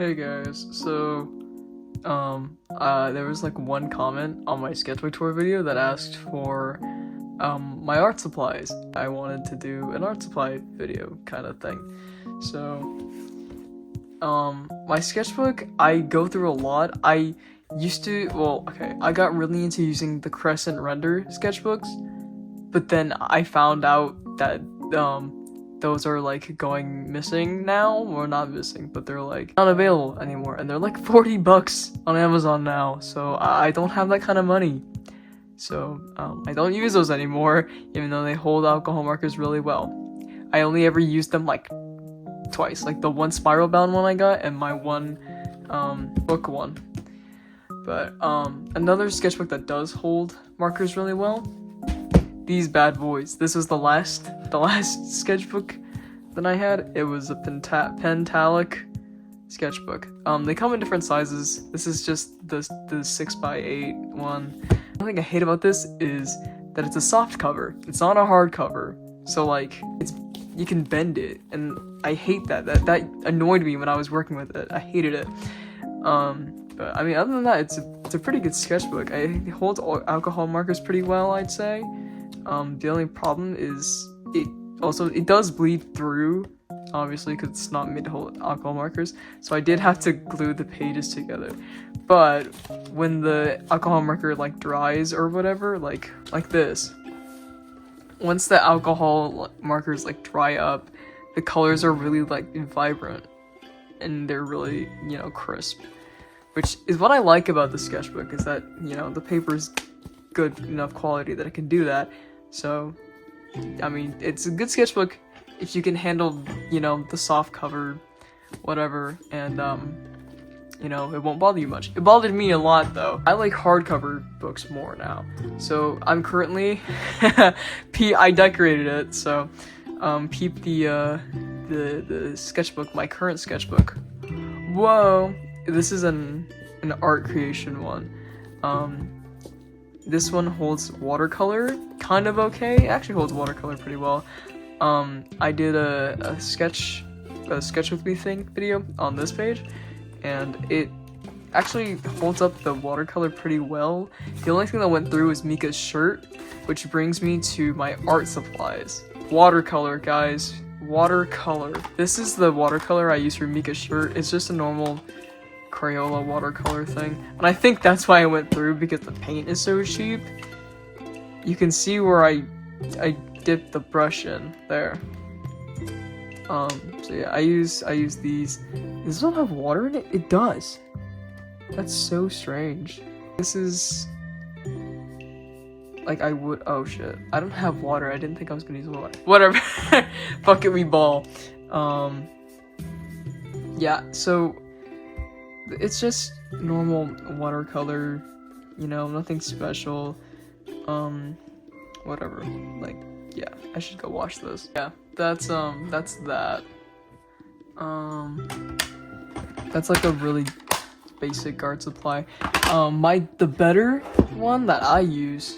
Hey guys, so there was like one comment on my sketchbook tour video that asked for my art supplies. I wanted to do an art supply video kind of thing. So my sketchbook, I go through a lot. I got really into using the Crescent render sketchbooks, but then I found out that those are like going missing now, or not missing, but they're like not available anymore, and they're like $40 on Amazon now, so I don't have that kind of money. So I don't use those anymore, even though they hold alcohol markers really well. I only ever used them like twice, like the one spiral bound one I got and my one book one. But another sketchbook that does hold markers really well, these bad boys. This was the last sketchbook that I had. It was a Pentalic sketchbook. They come in different sizes. This is just the 6x8 one. The thing I hate about this is that it's a soft cover. It's not a hard cover. So like you can bend it, and I hate that. That annoyed me when I was working with it. I hated it. But I mean, other than that, it's a pretty good sketchbook. It holds alcohol markers pretty well, I'd say. The only problem is it does bleed through, obviously, because it's not made to hold alcohol markers. So I did have to glue the pages together. But when the alcohol marker like dries or whatever, like this, once the alcohol markers like dry up, the colors are really like vibrant and they're really, crisp. Which is what I like about the sketchbook, is that, the paper's good enough quality that it can do that. So, I mean, it's a good sketchbook if you can handle, the soft cover, whatever, and, it won't bother you much. It bothered me a lot, though. I like hardcover books more now. So, I'm currently, I decorated it, so, peep the sketchbook, my current sketchbook. Whoa! This is an art creation one. This one holds watercolor kind of okay. It actually holds watercolor pretty well. I did a sketch with me thing video on this page, and it actually holds up the watercolor pretty well. The only thing that went through was Mika's shirt, which brings me to my art supplies. Watercolor, guys. Watercolor. This is the watercolor I use for Mika's shirt. It's just a normal Crayola watercolor thing, and I think that's why I went through, because the paint is so cheap. You can see where I dipped the brush in there. So yeah, I use these. Does this one have water in it? It does. That's so strange. This is like oh shit, I don't have water. I didn't think I was gonna use water. Whatever. Fuck it, we ball. Yeah, so it's just normal watercolor, nothing special. Whatever. Like, yeah, I should go wash this. Yeah, that's that. That's like a really basic art supply. The better one that I use,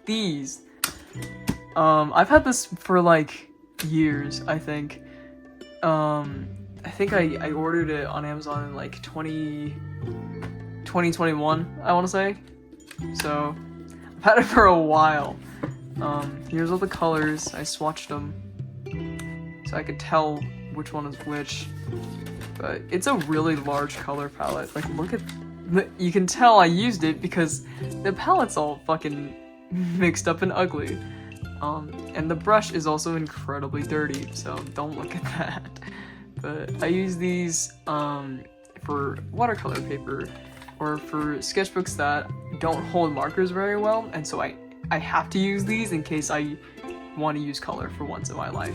these. I've had this for like years, I think. I think I ordered it on Amazon in like 2021, I want to say. So I've had it for a while. Here's all the colors. I swatched them so I could tell which one is which. But it's a really large color palette. Like, look at you can tell I used it because the palette's all fucking mixed up and ugly. And the brush is also incredibly dirty, so don't look at that. But I use these for watercolor paper, or for sketchbooks that don't hold markers very well, and so I have to use these in case I want to use color for once in my life.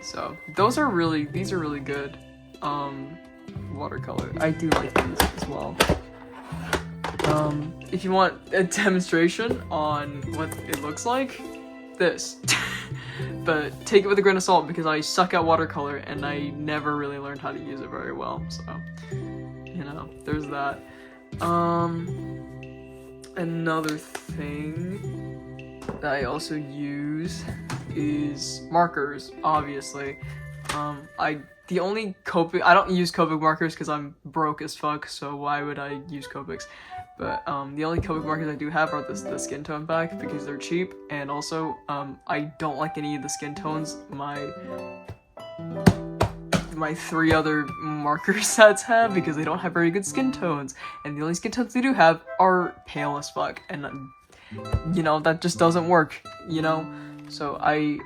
So these are really good watercolor. I do like these as well. If you want a demonstration on what it looks like, this. But take it with a grain of salt, because I suck at watercolor and I never really learned how to use it very well, so there's that. Another thing that I also use is markers, obviously. I the only Copic, I don't use Copic markers because I'm broke as fuck, so why would I use Copics? But the only Copic markers I do have are the skin tone pack because they're cheap, and also I don't like any of the skin tones my 3 other marker sets have because they don't have very good skin tones, and the only skin tones they do have are pale as fuck, and you know, that just doesn't work, you know. So I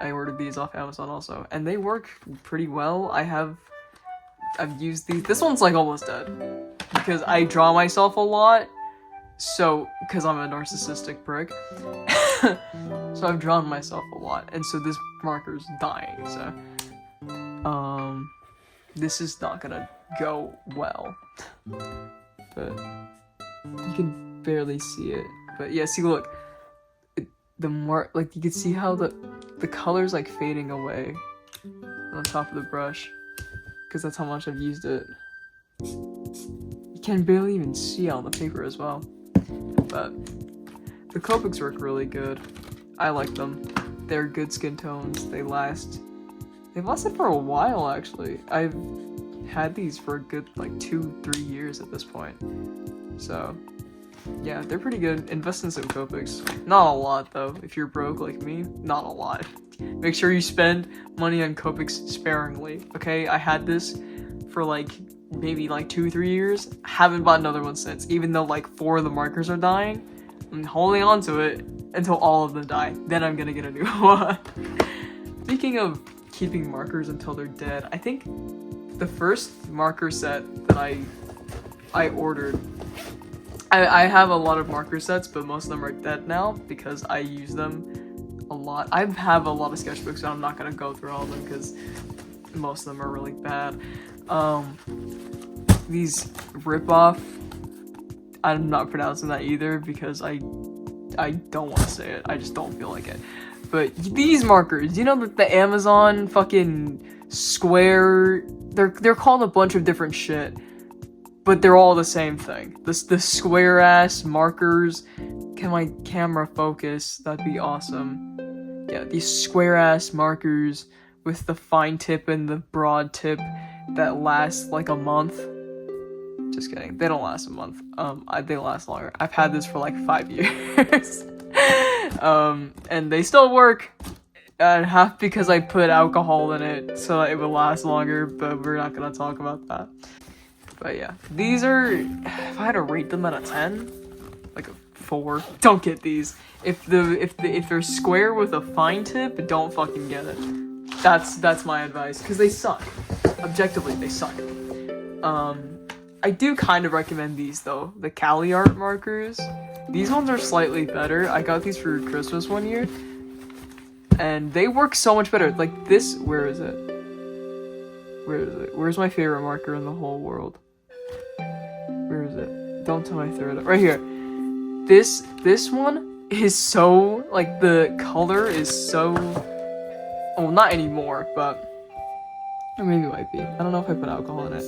ordered these off Amazon also, and they work pretty well. I've used these. This one's like almost dead because I draw myself a lot, so because I'm a narcissistic prick. So I've drawn myself a lot, and so this marker's dying, so this is not gonna go well. But you can barely see it. But yeah, see, look, like you can see how the color's like fading away on top of the brush, because that's how much I've used it. You can barely even see on the paper as well. But the Copics work really good. I like them. They're good skin tones. They've lasted for a while, actually. I've had these for a good like 2-3 years at this point. So yeah, they're pretty good. Invest in some Copics. Not a lot though. If you're broke like me, not a lot. Make sure you spend money on Copics sparingly. Okay, I had this for like maybe like 2-3 years. Haven't bought another one since, even though like 4 of the markers are dying. I'm holding on to it until all of them die. Then I'm gonna get a new one. Speaking of keeping markers until they're dead, I think the first marker set that I ordered, I have a lot of marker sets, but most of them are dead now because I use them a lot. I have a lot of sketchbooks, so I'm not gonna go through all of them because most of them are really bad. These rip-off, I'm not pronouncing that either because I don't want to say it. I just don't feel like it. But these markers, you know, the Amazon fucking square, they're called a bunch of different shit, but they're all the same thing. The square ass markers. Can my camera focus? That'd be awesome. Yeah, these square ass markers with the fine tip and the broad tip that last like a month. Just kidding. They don't last a month. They last longer. I've had this for like 5 years. And they still work. Half because I put alcohol in it so it would last longer, but we're not gonna talk about that. But yeah, these are, if I had to rate them out of 10, like a 4. Don't get these. If they're square with a fine tip, don't fucking get it. That's my advice, because they suck. Objectively, they suck. I do kind of recommend these though, the Cali art markers. These ones are slightly better. I got these for Christmas one year, and they work so much better. Like this, where is it? Where is it? Where's my favorite marker in the whole world? Where is it? Don't tell me I threw it up. Right here. This one is so, like, the color is so, oh, not anymore, but or maybe it might be. I don't know if I put alcohol in it.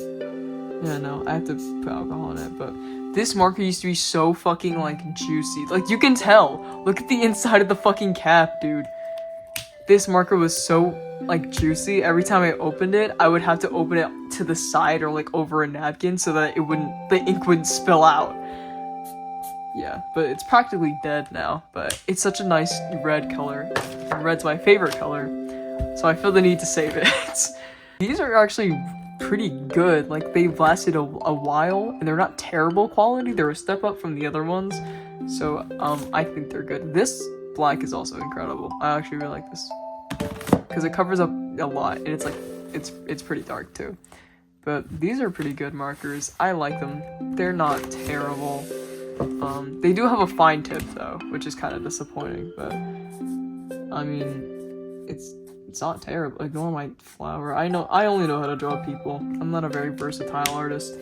Yeah, no, I have to put alcohol in it, but this marker used to be so fucking, like, juicy. Like, you can tell. Look at the inside of the fucking cap, dude. This marker was so, like, juicy. Every time I opened it, I would have to open it to the side or, like, over a napkin so that the ink wouldn't spill out. Yeah, but it's practically dead now, but it's such a nice red color. And red's my favorite color, so I feel the need to save it. These are actually pretty good. Like, they've lasted a while, and they're not terrible quality. They're a step up from the other ones, so I think they're good. This black is also incredible. I actually really like this because it covers up a lot, and it's like it's pretty dark too. But these are pretty good markers. I like them. They're not terrible. They do have a fine tip though, which is kind of disappointing, but I mean, it's not terrible. Ignore my flower. I only know how to draw people. I'm not a very versatile artist,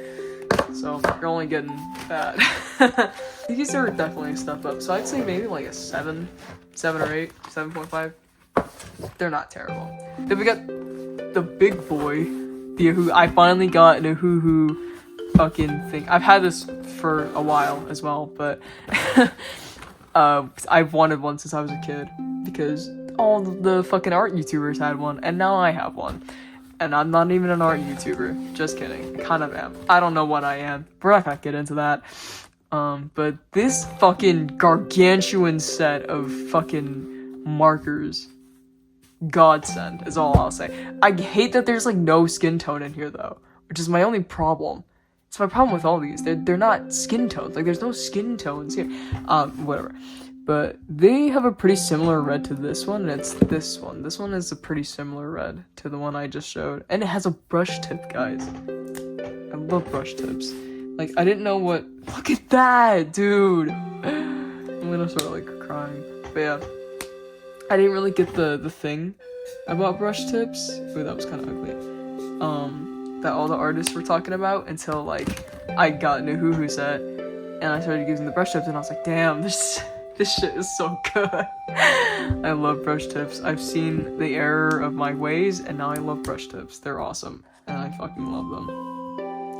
so you're only getting that. These are definitely a step up, so I'd say maybe like a 7 or 8, 7.5. They're not terrible. Then we got the big boy, who I finally got in a hoo fucking thing. I've had this for a while as well, but I've wanted one since I was a kid because all the fucking art YouTubers had one, and now I have one. And I'm not even an art YouTuber. Just kidding. I kind of am. I don't know what I am. We're not gonna get into that. But this fucking gargantuan set of fucking markers, godsend is all I'll say. I hate that there's like no skin tone in here though, which is my only problem. It's my problem with all these. They're not skin tones. Like there's no skin tones here. Whatever. But they have a pretty similar red to this one, and it's this one. This one is a pretty similar red to the one I just showed. And it has a brush tip, guys. I love brush tips. Like, I didn't know what... Look at that, dude! I'm gonna start, like, crying. But yeah. I didn't really get the thing about brush tips. Ooh, that was kind of ugly. That all the artists were talking about until, like, I got a Hoo set. And I started using the brush tips, and I was like, damn, this shit is so good. I love brush tips. I've seen the error of my ways, and now I love brush tips. They're awesome, and I fucking love them.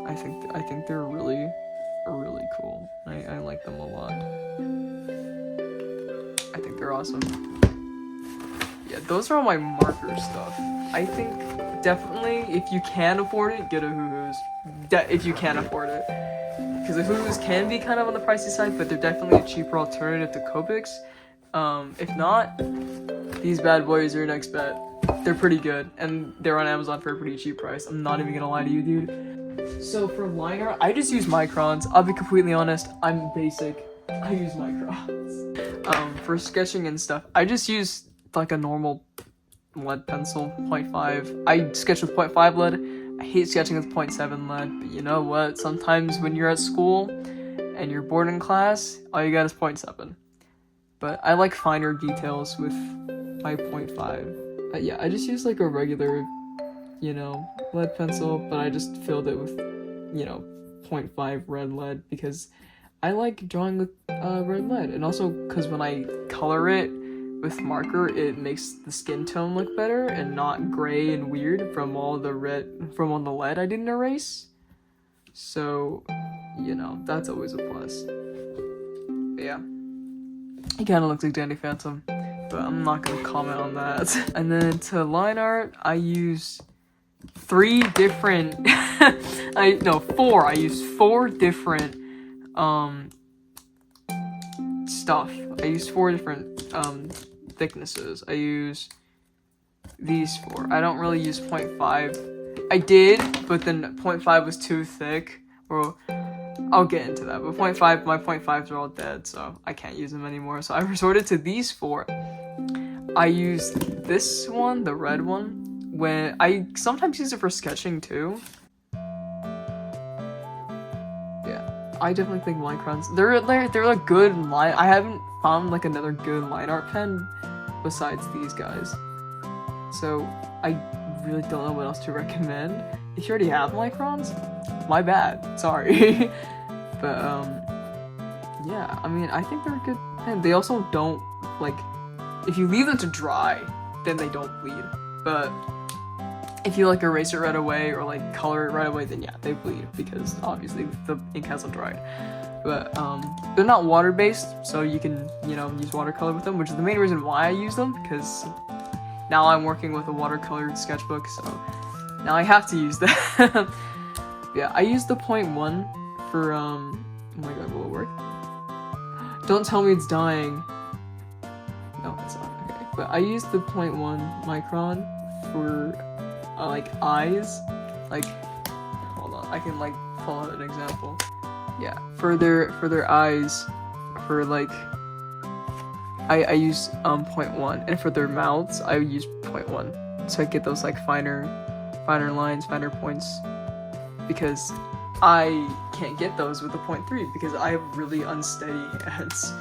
I think they're really cool. I like them a lot. I think they're awesome. Yeah, those are all my marker stuff. I think definitely if you can afford it, get a Hoo-Hoo's. If you can afford it. Because the Hoo-Hoo's can be kind of on the pricey side, but they're definitely a cheaper alternative to Copics. If not, these bad boys are your next bet. They're pretty good, and they're on Amazon for a pretty cheap price. I'm not even gonna lie to you, dude. So for line art, I just use microns. I'll be completely honest, I'm basic. I use microns. For sketching and stuff, I just use like a normal lead pencil, 0.5. I sketch with 0.5 lead. I hate sketching with 0.7 lead, but you know what? Sometimes when you're at school and you're bored in class, all you got is 0.7. But I like finer details with my 0.5. Yeah, I just use like a regular, you know, lead pencil, but I just filled it with, you know, 0.5 red lead because I like drawing with red lead. And also because when I color it with marker, it makes the skin tone look better and not gray and weird from all the lead I didn't erase. So, you know, that's always a plus. But yeah. He kind of looks like Danny Phantom, but I'm not gonna comment on that. And then to line art, I use 3 different four. I use 4 different stuff. I use 4 different thicknesses. I use these 4. I don't really use 0.5. I did, but then 0.5 was too thick. Or I'll get into that. But my 0.5s are all dead, so I can't use them anymore. So I resorted to these 4. I used this one, the red one, when I sometimes use it for sketching too. Yeah, I definitely think microns. They're a good line. I haven't found like another good line art pen besides these guys. So I really don't know what else to recommend. If you already have microns, my bad. Sorry. But yeah, I mean, I think they're a good pen. They also don't, like, if you leave them to dry, then they don't bleed. But if you like erase it right away or like color it right away, then yeah, they bleed because obviously the ink hasn't dried. But they're not water-based, so you can, you know, use watercolor with them, which is the main reason why I use them, because now I'm working with a watercolored sketchbook, so now I have to use that. Yeah, I use the 0.1 for, oh my god, will it work? Don't tell me it's dying. No, it's not, okay. But I use the 0.1 micron for, like, eyes. Like, hold on, I can, like, pull out an example. Yeah, for their eyes, for, like, I use, 0.1, and for their mouths, I use 0.1. So I get those, like, finer lines, finer points, because I can't get those with the 0.3 because I have really unsteady hands.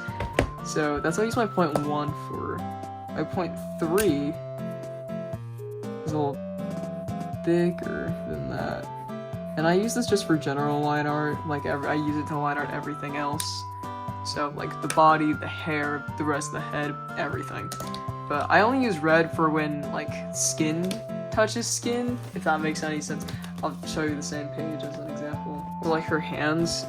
So that's what I use my 0.1 for. My 0.3 is a little thicker than that. And I use this just for general line art. Like, I use it to line art everything else. So, like, the body, the hair, the rest of the head, everything. But I only use red for when, like, skin touches skin, if that makes any sense. I'll show you the same page as an example. Or like her hands,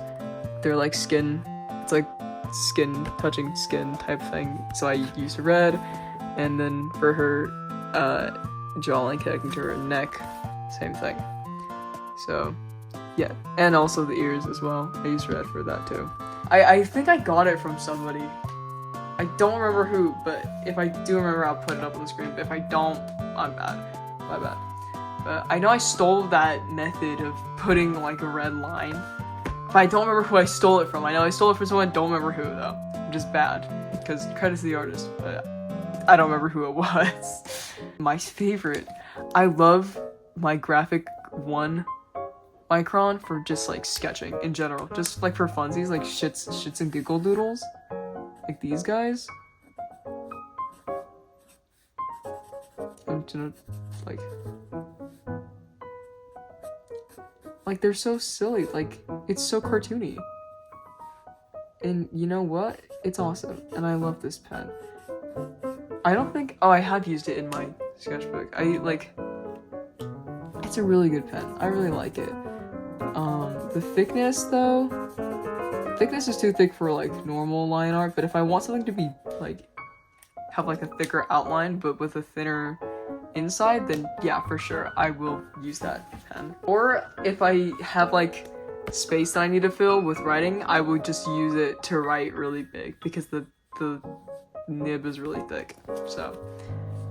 they're like skin, it's like skin touching skin type thing. So I use red, and then for her jawline connecting to her neck, same thing. So yeah, and also the ears as well. I use red for that too. I think I got it from somebody. I don't remember who, but if I do remember, I'll put it up on the screen. But if I don't, I'm bad. My bad. But I know I stole that method of putting like a red line. But I don't remember who I stole it from. I know I stole it from someone, don't remember who though. I'm just bad. Because credit to the artist, but I don't remember who it was. My favorite. I love my graphic 1 micron for just like sketching in general. Just like for funsies, like shits and giggle doodles. Like these guys. I'm gonna like they're so silly. Like it's so cartoony. And you know what? It's awesome. And I love this pen. I don't think I have used it in my sketchbook. It's a really good pen. I really like it. The thickness though, thickness is too thick for like normal line art, but if I want something to be like have like a thicker outline but with a thinner inside, then yeah, for sure I will use that pen. Or if I have like space that I need to fill with writing, I would just use it to write really big because the nib is really thick. So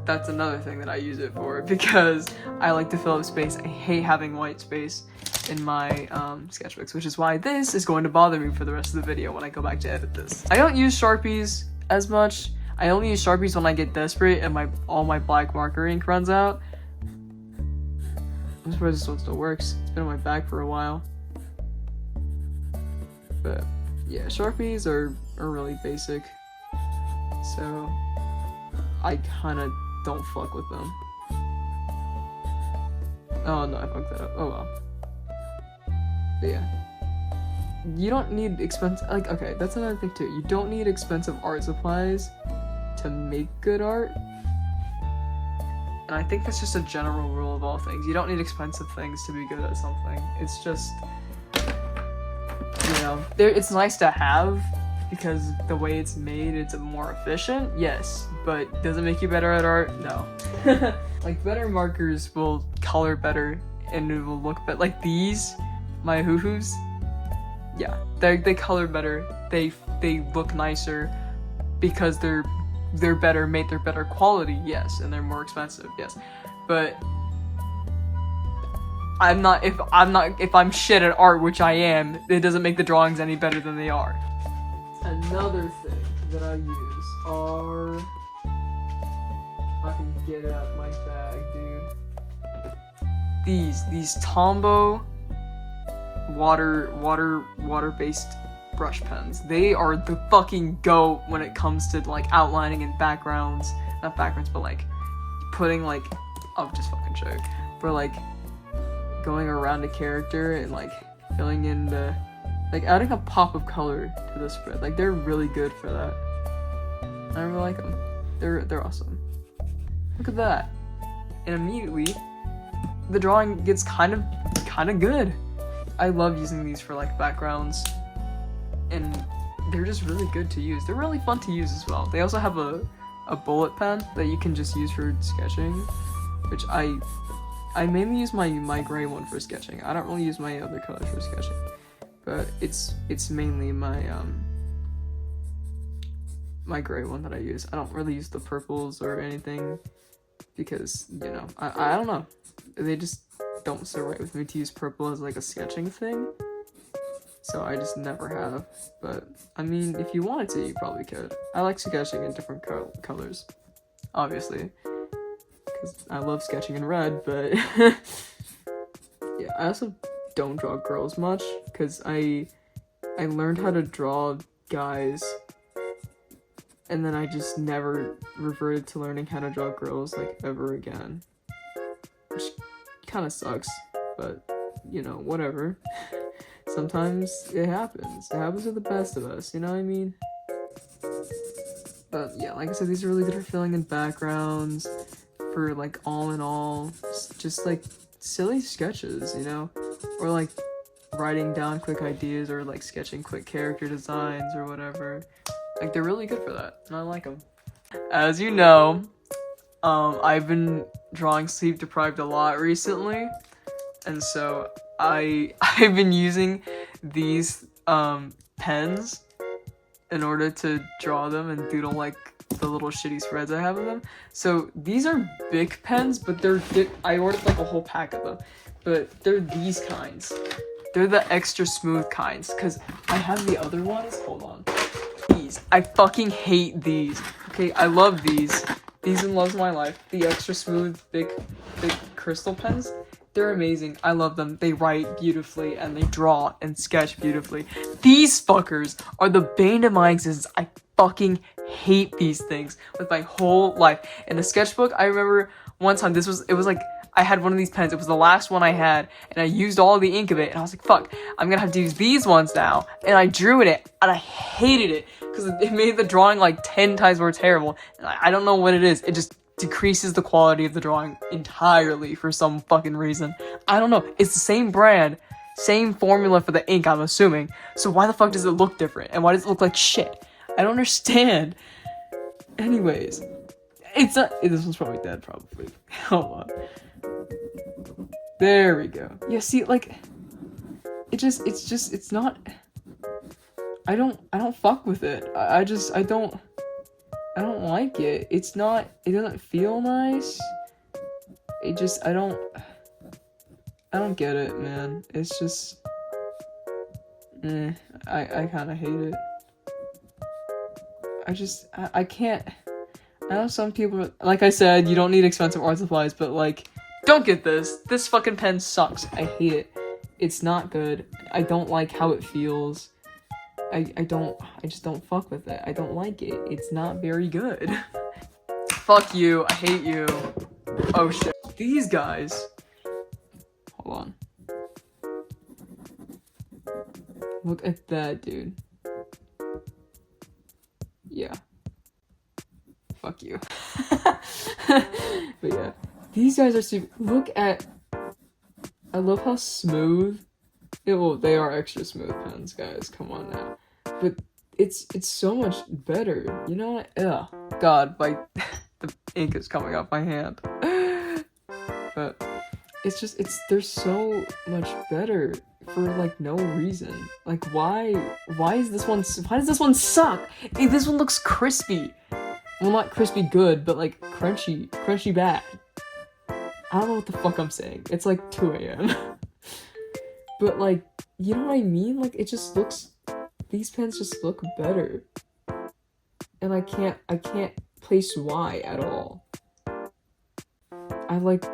that's another thing that I use it for, because I like to fill up space. I hate having white space in my sketchbooks, which is why this is going to bother me for the rest of the video when I go back to edit this. I don't use Sharpies as much. I only use Sharpies when I get desperate and all my black marker ink runs out. I'm surprised this one still works. It's been on my bag for a while. But yeah, Sharpies are really basic. So I kind of don't fuck with them. Oh no, I fucked that up. Oh well. But yeah. You don't need expensive, like, okay, that's another thing too. You don't need expensive art supplies to make good art. And I think that's just a general rule of all things. You don't need expensive things to be good at something. It's just, you know, it's nice to have because the way it's made, it's more efficient, yes. But does it make you better at art? No. Like, better markers will color better and it will look better. Like these, my hoo-hoos, yeah, they color better. They look nicer because they're better made. They're better quality, yes, and they're more expensive, yes. But if I'm shit at art, which I am, it doesn't make the drawings any better than they are. Another thing that I use are, if I can get it out of my bag, dude. These Tombow water-based brush pens. They are the fucking GOAT when it comes to like outlining and backgrounds. Not backgrounds, but like putting like, I'll just fucking show you. For like going around a character and like filling in the, like adding a pop of color to the spread. Like they're really good for that. I really like them. They're awesome. Look at that. And immediately the drawing gets kind of good. I love using these for like backgrounds, and they're just really good to use. They're really fun to use as well. They also have a bullet pen that you can just use for sketching, which I mainly use my gray one for sketching. I don't really use my other colors for sketching, but it's mainly my my gray one that I use. I don't really use the purples or anything because, you know, I don't know. They just don't sit right with me to use purple as like a sketching thing. So I just never have. But I mean, if you wanted to, you probably could. I like sketching in different colors, obviously, because I love sketching in red, but yeah, I also don't draw girls much because I learned how to draw guys and then I just never reverted to learning how to draw girls like ever again, which kind of sucks, but you know, whatever. Sometimes it happens to the best of us, you know what I mean? But yeah, like I said, these are really good for filling in backgrounds, for like all in all, just like silly sketches, you know, or like writing down quick ideas or like sketching quick character designs or whatever. Like they're really good for that, and I like them. As you know, I've been drawing sleep deprived a lot recently, and so I've been using these pens in order to draw them and doodle like the little shitty spreads I have of them. So these are big pens, but I ordered like a whole pack of them, but they're these kinds. They're the extra smooth kinds, because I have the other ones. Hold on. These. I fucking hate these. Okay, I love these. These in loves of my life. The extra smooth, big crystal pens. They're amazing. I love them. They write beautifully and they draw and sketch beautifully. These fuckers are the bane of my existence. I fucking hate these things with my whole life. In the sketchbook, I remember one time it was like, I had one of these pens. It was the last one I had, and I used all the ink of it, and I was like, fuck, I'm gonna have to use these ones now. And I drew in it, and I hated it, because it made the drawing like 10 times more terrible. And I don't know what it is. It just decreases the quality of the drawing entirely for some fucking reason. I don't know. It's the same brand, same formula for the ink, I'm assuming. So why the fuck does it look different? And why does it look like shit? I don't understand. Anyways, it's not. This one's probably dead, probably. Hold on. There we go. Yeah, see, like, it's not. I don't fuck with it. I don't like it. It doesn't feel nice. I don't get it, man. It's just, I kind of hate it. I can't. I know some people, like I said, you don't need expensive art supplies, but like, don't get this. This fucking pen sucks. I hate it. It's not good. I don't like how it feels. I just don't fuck with it. I don't like it. It's not very good. Fuck you. I hate you. Oh shit. These guys. Hold on. Look at that, dude. Yeah. Fuck you. But yeah. These guys are super. Look at. I love how smooth. They are extra smooth pens, guys. Come on now. But it's so much better. You know what? Ugh. God, the ink is coming off my hand. But they're so much better for like no reason. Like why does this one suck? This one looks crispy. Well, not crispy good, but like crunchy bad. I don't know what the fuck I'm saying. It's like 2 a.m. But like, you know what I mean? Like these pens just look better. And I can't place why at all. I like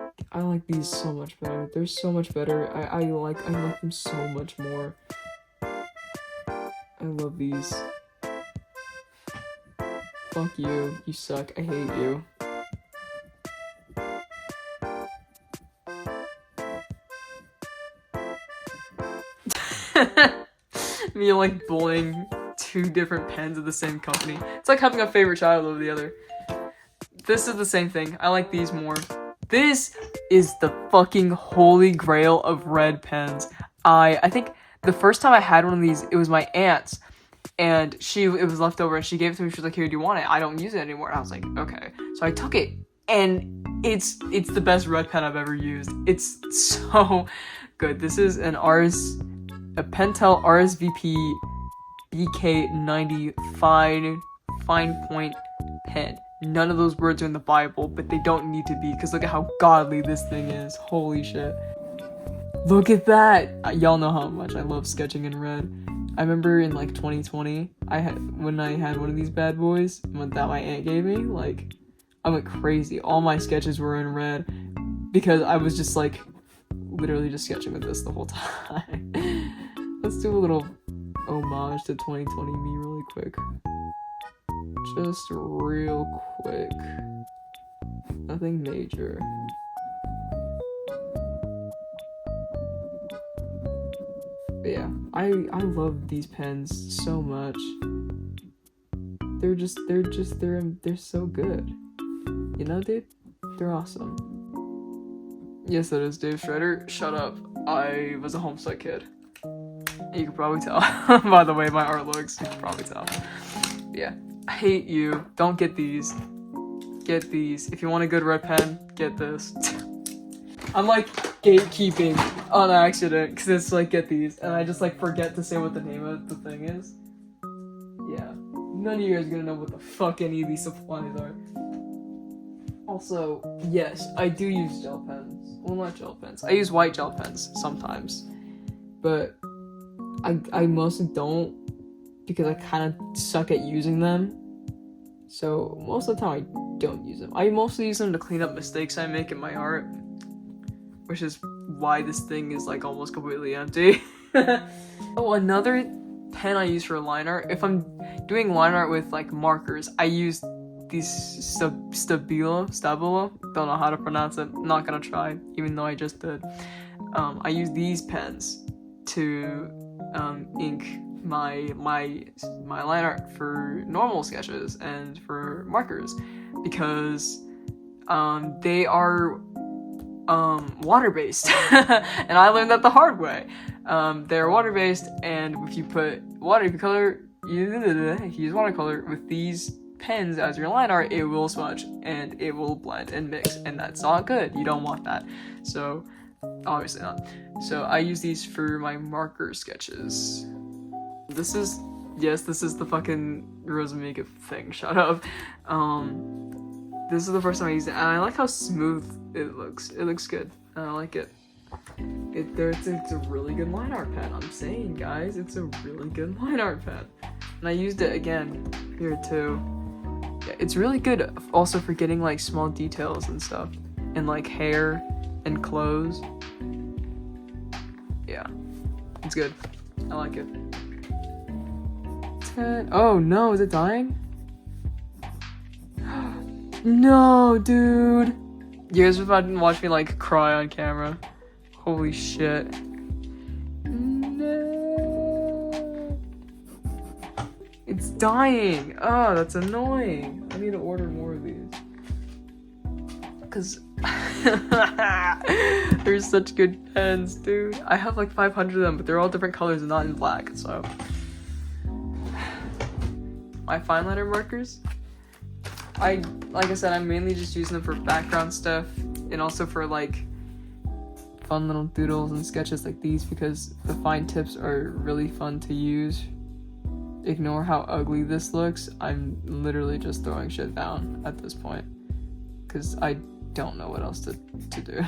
these so much better. They're so much better. I like them so much more. I love these. Fuck you. You suck. I hate you. Me like bullying 2 different pens of the same company. It's like having a favorite child over the other. This is the same thing. I like these more. This is the fucking holy grail of red pens. I think the first time I had one of these, it was my aunt's, and it was left over, and she gave it to me. She was like, "Here, do you want it? I don't use it anymore." And I was like, "Okay." So I took it, and it's the best red pen I've ever used. It's so good. This is a Pentel RSVP BK90 fine point pen. None of those words are in the Bible, but they don't need to be, because look at how godly this thing is. Holy shit. Look at that! Y'all know how much I love sketching in red. I remember in like 2020, when I had one of these bad boys that my aunt gave me, like, I went crazy. All my sketches were in red, because I was just like, literally just sketching with this the whole time. Let's do a little homage to 2020 me really quick. Just real quick. Nothing major. But yeah, I love these pens so much. They're so good. You know, dude? They're awesome. Yes, that is Dave Shredder. Shut up. I was a homesick kid. You can probably tell by the way my art looks. You can probably tell. Yeah. I hate you. Don't get these. Get these. If you want a good red pen, get this. I'm like gatekeeping on accident because it's like get these and I just like forget to say what the name of the thing is. Yeah, none of you guys are gonna know what the fuck any of these supplies are. Also, yes, I do use gel pens. Well, not gel pens. I use white gel pens sometimes, but I mostly don't because I kind of suck at using them. So most of the time I don't use them. I mostly use them to clean up mistakes I make in my art, which is why this thing is like almost completely empty. Oh, another pen I use for line art. If I'm doing line art with like markers, I use these stabilo. Don't know how to pronounce it. Not gonna try, even though I just did. I use these pens to ink my line art for normal sketches and for markers because they are water-based and I learned that the hard way. They're water-based, and if you put water, if you use watercolor with these pens as your line art, it will smudge and it will blend and mix, and that's not good. You don't want that. So obviously not. So I use these for my marker sketches. This is the fucking Rosamika thing. Shut up. This is the first time I used it, and I like how smooth it looks. It looks good. I like it. It's a really good line art pen. I'm saying, guys, it's a really good line art pen. And I used it again here too. Yeah, it's really good also for getting like small details and stuff, and like hair and clothes. Yeah, it's good. I like it. Oh no, is it dying? No, dude. You guys are about to watch me like cry on camera. Holy shit. No. It's dying. Oh, that's annoying. I need to order more of these. Cause they're such good pens, dude. I have like 500 of them, but they're all different colors and not in black, so. My fine liner markers, like I said, I'm mainly just using them for background stuff and also for like fun little doodles and sketches like these because the fine tips are really fun to use. Ignore how ugly this looks. I'm literally just throwing shit down at this point because I don't know what else to do.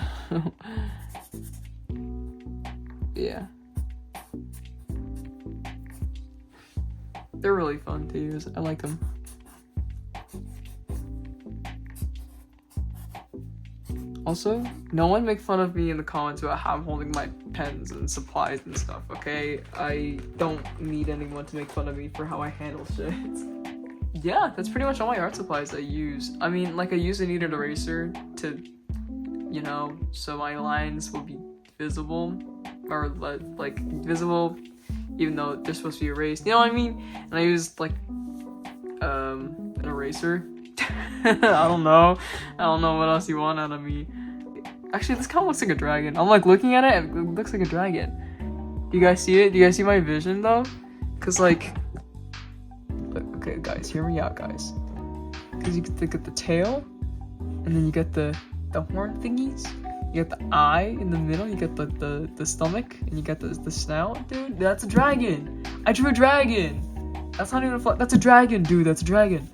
Yeah. They're really fun to use. I like them. Also, no one make fun of me in the comments about how I'm holding my pens and supplies and stuff, okay? I don't need anyone to make fun of me for how I handle shit. Yeah, that's pretty much all my art supplies I use. I mean, like I use a kneaded eraser to, you know, so my lines will be visible, or like visible even though they're supposed to be erased, you know what I mean? And I used like an eraser. I don't know what else you want out of me. Actually, this kind of looks like a dragon. I'm like looking at it, and it looks like a dragon. Do you guys see it? Do you guys see my vision though? Cause like, okay guys, hear me out guys. Cause you get the tail, and then you get the horn thingies. You get the eye in the middle, you get the stomach, and you get the snout, dude. That's a dragon. I drew a dragon. That's not even a that's a dragon, dude. That's a dragon.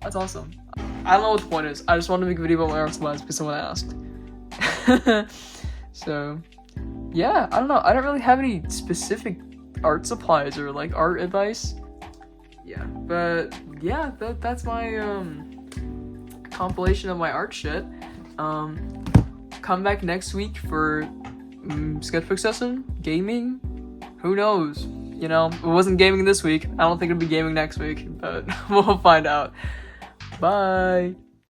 That's awesome. I don't know what the point is. I just wanted to make a video about my art supplies because someone asked. So, yeah, I don't know. I don't really have any specific art supplies or like art advice. Yeah, but yeah, that's my compilation of my art shit. Come back next week for sketchbook session, gaming, who knows? You know, it wasn't gaming this week. I don't think it'll be gaming next week, but we'll find out. Bye.